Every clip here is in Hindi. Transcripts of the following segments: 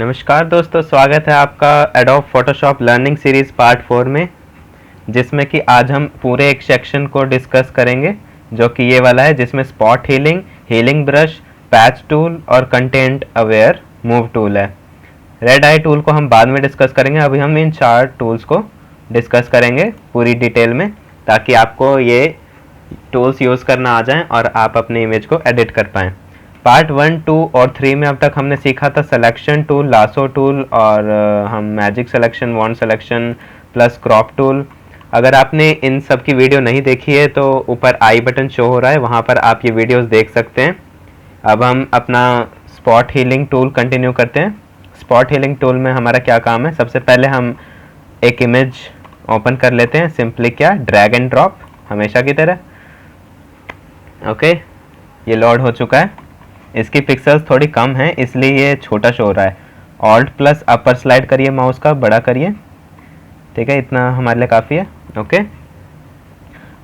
नमस्कार दोस्तों, स्वागत है आपका adobe Photoshop learning series part 4 में, जिसमें कि आज हम पूरे एक सेक्शन को डिस्कस करेंगे जो कि ये वाला है, जिसमें spot healing, healing brush, patch tool और कंटेंट अवेयर मूव टूल है। रेड आई टूल को हम बाद में डिस्कस करेंगे। अभी हम इन 4 टूल्स को डिस्कस करेंगे पूरी डिटेल में, ताकि आपको ये टूल्स यूज़ करना आ जाएं और आप अपने इमेज को एडिट कर पाएँ। पार्ट 1, 2 और 3 में अब तक हमने सीखा था सिलेक्शन टूल, लासो टूल और हम मैजिक सिलेक्शन, वॉन्ड सिलेक्शन प्लस क्रॉप टूल। अगर आपने इन सब की वीडियो नहीं देखी है तो ऊपर आई बटन शो हो रहा है, वहाँ पर आप ये वीडियोस देख सकते हैं। अब हम अपना स्पॉट हीलिंग टूल कंटिन्यू करते हैं। स्पॉट हीलिंग टूल में हमारा क्या काम है, सबसे पहले हम एक इमेज ओपन कर लेते हैं। सिंपली क्या, ड्रैग एंड ड्रॉप हमेशा की तरह। ओके, ये लोड हो चुका है। इसकी पिक्सल्स थोड़ी कम हैं, इसलिए ये छोटा शो हो रहा है। ऑल्ट प्लस अपर स्लाइड करिए माउस का, बड़ा करिए। ठीक है, इतना हमारे लिए काफ़ी है। ओके,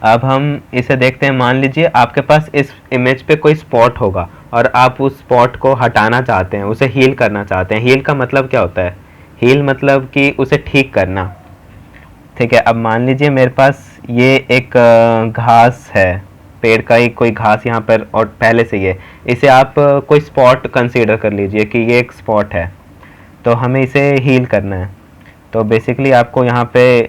अब हम इसे देखते हैं। मान लीजिए आपके पास इस इमेज पे कोई स्पॉट होगा और आप उस स्पॉट को हटाना चाहते हैं, उसे हील करना चाहते हैं। हील का मतलब क्या होता है? हील मतलब कि उसे ठीक करना। ठीक है, अब मान लीजिए मेरे पास ये एक घास है, पेड़ का ही कोई घास यहाँ पर और पहले से ये, इसे आप कोई स्पॉट कंसीडर कर लीजिए कि ये एक स्पॉट है, तो हमें इसे हील करना है। तो बेसिकली आपको यहाँ पे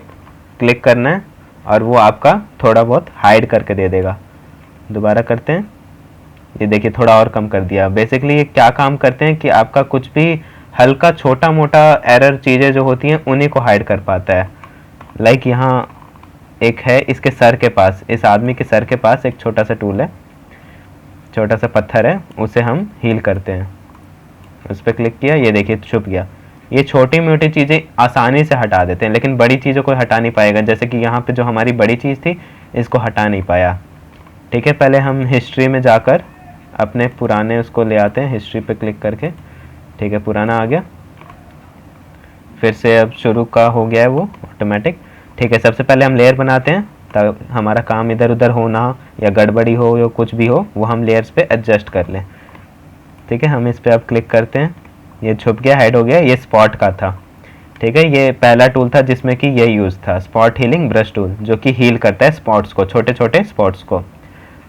क्लिक करना है और वो आपका थोड़ा बहुत हाइड करके दे देगा। दोबारा करते हैं, ये देखिए थोड़ा और कम कर दिया। बेसिकली ये क्या काम करते हैं कि आपका कुछ भी हल्का छोटा मोटा एरर चीज़ें जो होती हैं उन्हीं को हाइड कर पाता है। लाइक यहाँ एक है, इसके सर के पास, इस आदमी के सर के पास एक छोटा सा टूल है, छोटा सा पत्थर है, उसे हम हील करते हैं। उस पर क्लिक किया, ये देखिए छुप गया। ये छोटी मोटी चीज़ें आसानी से हटा देते हैं, लेकिन बड़ी चीज़ों को हटा नहीं पाएगा। जैसे कि यहाँ पे जो हमारी बड़ी चीज़ थी, इसको हटा नहीं पाया। ठीक है, पहले हम हिस्ट्री में जाकर अपने पुराने उसको ले आते हैं, हिस्ट्री पे क्लिक करके। ठीक है, पुराना आ गया, फिर से अब शुरू का हो गया है वो ऑटोमेटिक। ठीक है, सबसे पहले हम लेयर बनाते हैं, ताकि हमारा काम इधर उधर हो ना, या गड़बड़ी हो या कुछ भी हो, वो हम लेयर्स पे एडजस्ट कर लें। ठीक है, हम इस पे अब क्लिक करते हैं, ये छुप गया, हाइड हो गया। ये स्पॉट का था। ठीक है, ये पहला टूल था जिसमें कि ये यूज़ था, स्पॉट हीलिंग ब्रश टूल, जो कि हील करता है स्पॉट्स को, छोटे छोटे स्पॉट्स को।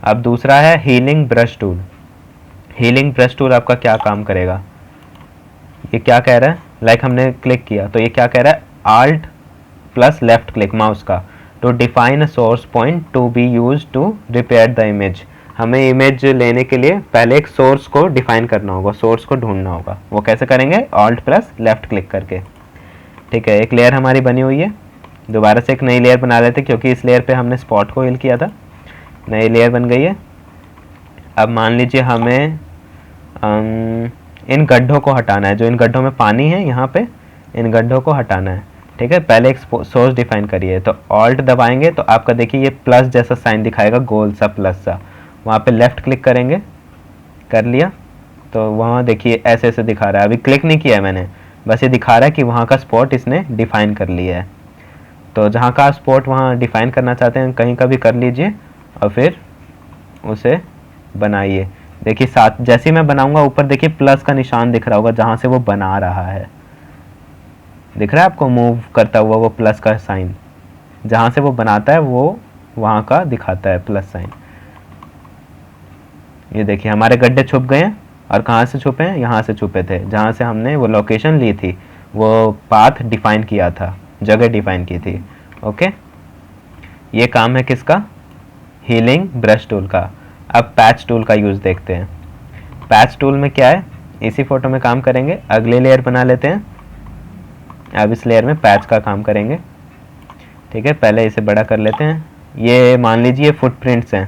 अब दूसरा है healing brush tool. Healing brush tool आपका क्या काम करेगा, ये क्या कह रहा है, लाइक हमने क्लिक किया तो ये क्या कह रहा है, alt plus left click mouse का, to define a source point to be use to repair the image. हमें इमेज लेने के लिए पहले एक सोर्स को डिफाइन करना होगा, सोर्स को ढूंढना होगा। वो कैसे करेंगे, ऑल्ट प्लस लेफ्ट क्लिक करके। ठीक है, एक लेयर हमारी बनी हुई है, दोबारा से एक नई लेयर बना लेते क्योंकि इस लेयर पे हमने स्पॉट को हील किया था। नई लेयर बन गई है। अब मान लीजिए हमें इन गड्ढों को हटाना है, जो इन गड्ढों में पानी है यहाँ पे, इन गड्ढों को हटाना है। ठीक है, पहले एक सोर्स डिफाइन करिए, तो ऑल्ट दबाएंगे तो आपका देखिए ये प्लस जैसा साइन दिखाएगा, गोल सा प्लस सा। वहाँ पे लेफ्ट क्लिक करेंगे, कर लिया तो वहाँ देखिए ऐसे ऐसे दिखा रहा है। अभी क्लिक नहीं किया है मैंने, बस ये दिखा रहा है कि वहाँ का स्पॉट इसने डिफाइन कर लिया है। तो जहाँ का स्पॉट वहाँ डिफाइन करना चाहते हैं, कहीं का भी कर लीजिए और फिर उसे बनाइए। देखिए साथ जैसे मैं बनाऊंगा, ऊपर देखिए प्लस का निशान दिख रहा होगा जहाँ से वो बना रहा है। दिख रहा है आपको मूव करता हुआ वो प्लस का साइन, जहाँ से वो बनाता है वो वहाँ का दिखाता है प्लस साइन। ये देखिए हमारे गड्ढे छुप गए हैं, और कहाँ से छुपे हैं, यहाँ से छुपे थे, जहाँ से हमने वो लोकेशन ली थी, वो पाथ डिफाइन किया था, जगह डिफाइन की थी। ओके, ये काम है किसका, हीलिंग ब्रश टूल का। अब पैच टूल का यूज़ देखते हैं। पैच टूल में क्या है, इसी फोटो में काम करेंगे। अगले लेयर बना लेते हैं, अब इस लेयर में पैच का काम करेंगे। ठीक है, पहले इसे बड़ा कर लेते हैं। ये मान लीजिए फुटप्रिंट्स हैं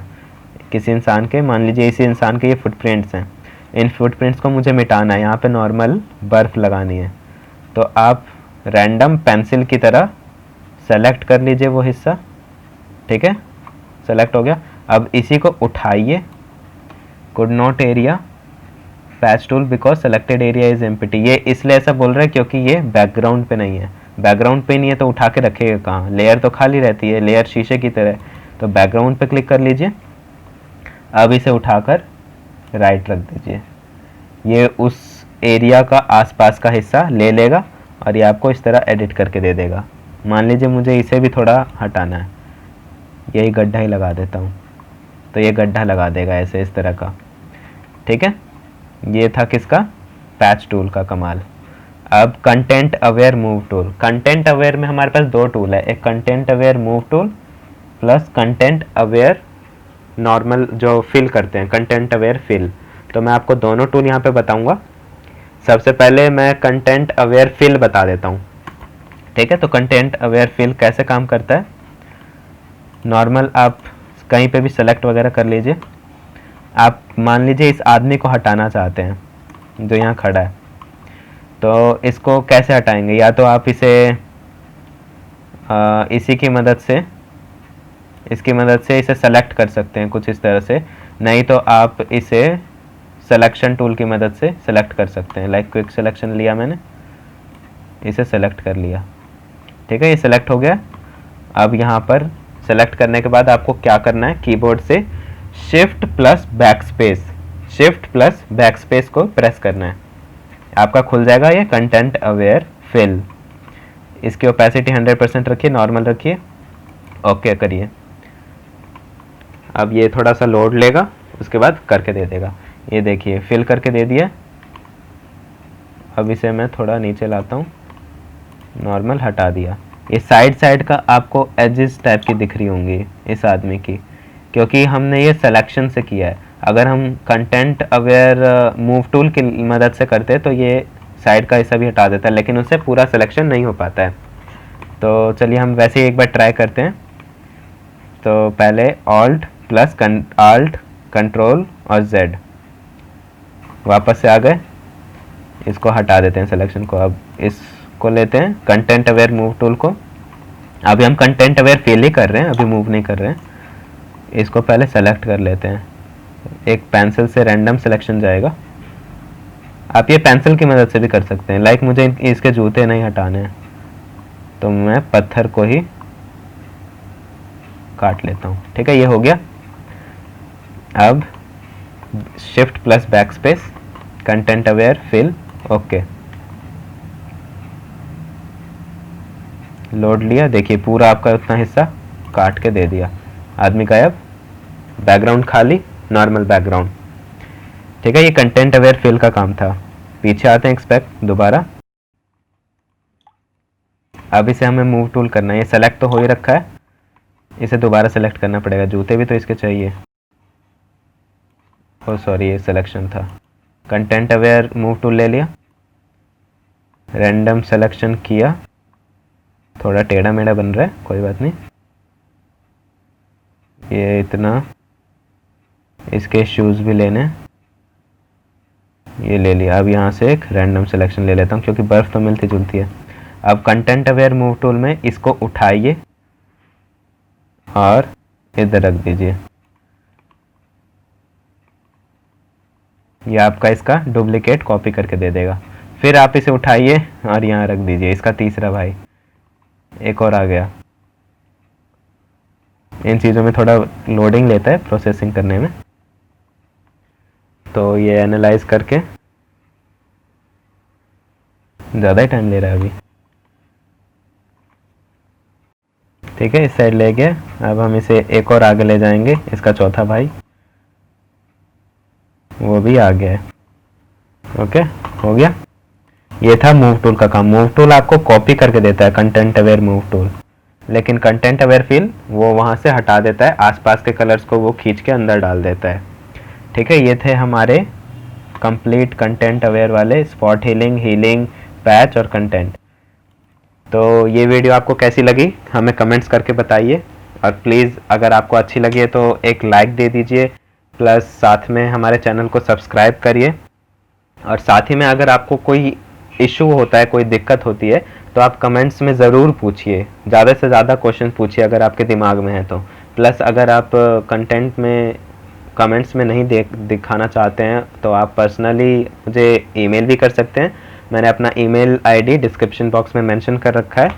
किसी इंसान के, मान लीजिए इसी इंसान के ये फुटप्रिंट्स हैं। इन फुटप्रिंट्स को मुझे मिटाना है, यहाँ पे नॉर्मल बर्फ़ लगानी है। तो आप रैंडम पेंसिल की तरह सेलेक्ट कर लीजिए वो हिस्सा। ठीक है, सेलेक्ट हो गया। अब इसी को उठाइए, could not area patch tool because selected area is empty. ये इसलिए ऐसा बोल रहा है क्योंकि ये बैकग्राउंड पे नहीं है। बैकग्राउंड पे नहीं है तो उठा के रखेगा कहाँ, लेयर तो खाली रहती है, लेयर शीशे की तरह। तो बैकग्राउंड पे क्लिक कर लीजिए। अब इसे उठाकर राइट रख दीजिए। ये उस एरिया का आसपास का हिस्सा ले लेगा और ये आपको इस तरह एडिट करके दे देगा। मान लीजिए मुझे इसे भी थोड़ा हटाना है, यही गड्ढा ही लगा देता हूँ, तो ये गड्ढा लगा देगा ऐसे इस तरह का। ठीक है, ये था किसका, पैच टूल का कमाल। अब content aware move tool. Content aware में हमारे पास दो टूल है, एक content aware move tool plus content aware normal जो फिल करते हैं, कंटेंट अवेयर फिल। तो मैं आपको दोनों टूल यहाँ पे बताऊंगा। सबसे पहले मैं कंटेंट अवेयर फिल बता देता हूँ। ठीक है, तो कंटेंट अवेयर फिल कैसे काम करता है। नॉर्मल आप कहीं पे भी सेलेक्ट वगैरह कर लीजिए। आप मान लीजिए इस आदमी को हटाना चाहते हैं जो यहाँ खड़ा है, तो इसको कैसे हटाएंगे। या तो आप इसे इसी की मदद से, इसकी मदद से इसे सेलेक्ट कर सकते हैं कुछ इस तरह से, नहीं तो आप इसे सिलेक्शन टूल की मदद से सेलेक्ट कर सकते हैं। लाइक क्विक सिलेक्शन लिया मैंने, इसे सेलेक्ट कर लिया। ठीक है, ये सेलेक्ट हो गया। अब यहाँ पर सेलेक्ट करने के बाद आपको क्या करना है, कीबोर्ड से shift plus backspace, shift plus backspace को प्रेस करना है। आपका खुल जाएगा ये कंटेंट अवेयर फिल। इसकी ओपेसिटी 100% रखिए, नॉर्मल रखिए, ओके करिए। अब ये थोड़ा सा लोड लेगा, उसके बाद करके दे देगा। ये देखिए फिल करके दे दिया। अब इसे मैं थोड़ा नीचे लाता हूँ, नॉर्मल हटा दिया। ये साइड साइड का आपको एजेस टाइप की दिख रही होंगी इस आदमी की, क्योंकि हमने ये सिलेक्शन से किया है। अगर हम कंटेंट अवेयर मूव टूल की मदद से करते तो ये साइड का हिस्सा भी हटा देता है, लेकिन उससे पूरा सिलेक्शन नहीं हो पाता है। तो चलिए हम वैसे ही एक बार ट्राई करते हैं। तो पहले ऑल्ट प्लस आल्ट कंट्रोल और जेड, वापस से आ गए। इसको हटा देते हैं सिलेक्शन को। अब इसको लेते हैं कंटेंट अवेयर मूव टूल को। अभी हम कंटेंट अवेयर फिल ही कर रहे हैं, अभी मूव नहीं कर रहे हैं। इसको पहले सेलेक्ट कर लेते हैं। एक पेंसिल से रैंडम सिलेक्शन जाएगा। आप ये पेंसिल की मदद से भी कर सकते हैं। लाइक मुझे इसके जूते नहीं हटाने हैं, तो मैं पत्थर को ही काट लेता हूँ। ठीक है, ये हो गया। अब shift plus back space, content aware fill, okay. Load लिया, देखिए पूरा आपका उतना हिस्सा काट के दे दिया। आदमी गायब, बैकग्राउंड खाली, नॉर्मल बैकग्राउंड। ठीक है, ये कंटेंट अवेयर फिल का काम था। पीछे आते हैं एक्सपेक्ट दोबारा। अब इसे हमें मूव टूल करना है। ये सेलेक्ट तो हो ही रखा है, इसे दोबारा सेलेक्ट करना पड़ेगा। जूते भी तो इसके चाहिए। ओ सॉरी, ये सिलेक्शन था। कंटेंट अवेयर मूव टूल ले लिया, रैंडम सिलेक्शन किया। थोड़ा टेढ़ा मेढ़ा बन रहा है, कोई बात नहीं। ये इतना, इसके शूज़ भी लेने, ये ले लिया। अब यहाँ से एक रैंडम सिलेक्शन ले लेता हूँ, क्योंकि बर्फ़ तो मिलती जुलती है। अब कंटेंट अवेयर मूव टूल में इसको उठाइए और इधर रख दीजिए। ये आपका इसका डुप्लीकेट कॉपी करके दे देगा। फिर आप इसे उठाइए और यहाँ रख दीजिए। इसका तीसरा भाई एक और आ गया। इन चीज़ों में थोड़ा लोडिंग लेता है प्रोसेसिंग करने में, तो ये एनालाइज करके ज़्यादा ही टाइम ले रहा है अभी। ठीक है, इस साइड ले गए। अब हम इसे एक और आगे ले जाएंगे। इसका चौथा भाई वो भी आ गया है। ओके, हो गया। ये था मूव टूल का काम। मूव टूल आपको कॉपी करके देता है कंटेंट अवेयर मूव टूल, लेकिन कंटेंट अवेयर फिल वो वहाँ से हटा देता है। आसपास के कलर्स को वो खींच के अंदर डाल देता है। ठीक है, ये थे हमारे कंप्लीट कंटेंट अवेयर वाले स्पॉट हीलिंग, हीलिंग, पैच और कंटेंट। तो ये वीडियो आपको कैसी लगी हमें कमेंट्स करके बताइए, और प्लीज़ अगर आपको अच्छी लगी है तो एक लाइक दे दीजिए, प्लस साथ में हमारे चैनल को सब्सक्राइब करिए। और साथ ही में अगर आपको कोई इशू होता है, कोई दिक्कत होती है, तो आप कमेंट्स में ज़रूर पूछिए। ज़्यादा से ज़्यादा क्वेश्चन पूछिए अगर आपके दिमाग में है तो। प्लस अगर आप कंटेंट में कमेंट्स में नहीं दिखाना चाहते हैं तो आप पर्सनली मुझे ईमेल भी कर सकते हैं। मैंने अपना ईमेल आईडी डिस्क्रिप्शन बॉक्स में मेंशन कर रखा है।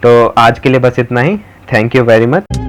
तो आज के लिए बस इतना ही। Thank you very much.